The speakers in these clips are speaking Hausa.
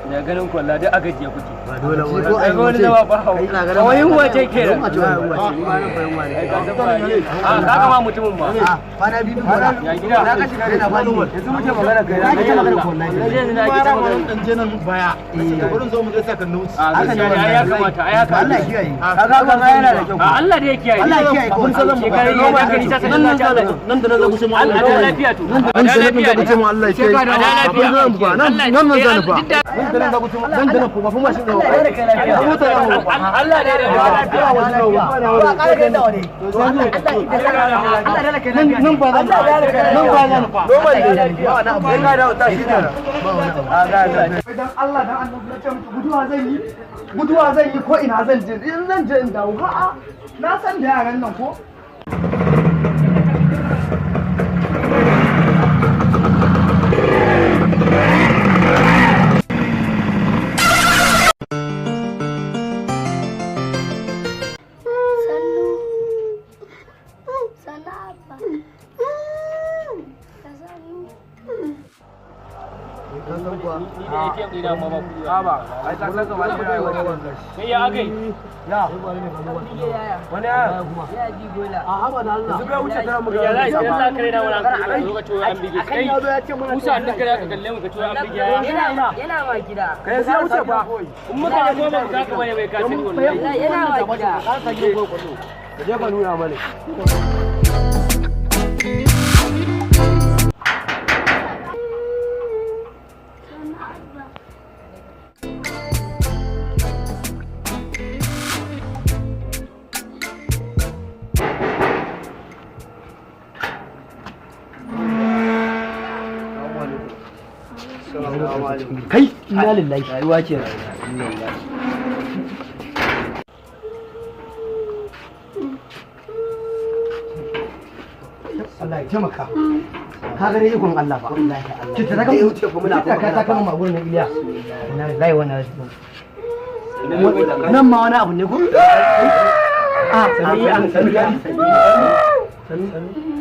Ya ganin kwalla duk a gajiya kuke. Ba dole wani. Ko ai wani zama ba hawo. Kawai yin wace ke da. Ka kama mutumin ba. Kwana biyu ba. Ya gida. Na ka shiga da ba ni. Yanzu muke magana kai. Na kike magana wallahi. Yanzu na gida magana. Dan je nan baya. Gurin zo mu ga saka nuci. Haka ne ya kamata. Ai haka. Allah kiyaye. Kaga ba yana da kyau. Allah da ya kiyaye. Allah kiyaye. Kun san mu kai ya ka ni ta sanin na Allah. Nan da nan zaku ce mu Allah. Allah lafiya to. Nan da nan zaku ce mu Allah kiyaye. Nan nan zan fa. Nan da nan zaku ce mu nan da nan fa fa mashin da. Allah da ya lafiya. Ba kare da wani. Nan ba zan nan ba zan fa. Normal ne. Ba wani abu. Sai ka dawo ta shi ne. A ga dan Allah dan annabi na ce muku guduwa zan yi ko ina zan je in zan je in dawo a'a na san da yaran nan ko kai inna lillahi rayuwa ce Allah ya taimaka ka ga dai ikon Allah ba wallahi Allah ki ta ga mu ce ko muna ka ta kama magurin na Iliya inna lillahi wa inna ilaihi nan ma wani abu ne ko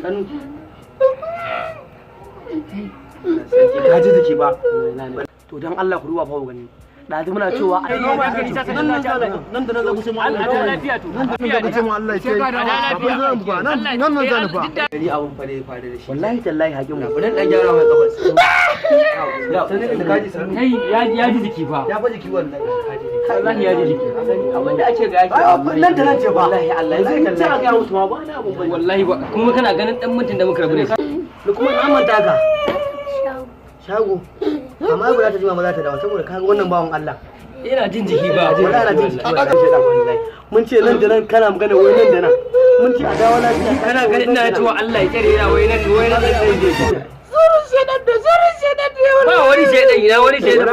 sanu ka ji take ba to dan Allah ku ruwa fa gani dazu muna cewa ai nan da nan zaku ce mu Allah ya lafiya to nan da nan zaku ce mu Allah ya ce nan zan fa dari abun fare da shi wallahi tallahi hakimu budan dan gyara mai kabas sanin da kaji sanu kai ya ji jiki fa ya fa jiki wallahi wallahi ya ji jiki abinda ake ga ake nan da nan ce ba wallahi Allah zai kalla ga mutu ma ba na abun bane wallahi ba kuma kana ganin dan mutun da muka rabu da shi kuma an manta ka shago amma ba za ta jima ba za ta dawo saboda kaga wannan bawan Allah ina jin jiki ba wallahi ana jin jiki wallahi mun ce nan da nan kana magana wai nan da nan mun ce a dawo lafiya kana ganin ina cewa Allah ya tsare ina wai nan zai je zurun shedan da ba wani shedan ina wani shedan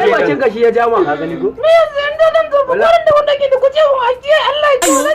ai bakin gashi ya jama ka gani ko me yanzu inda nan gaba da wanda ke da kuce mu ajiye Allah ya tsare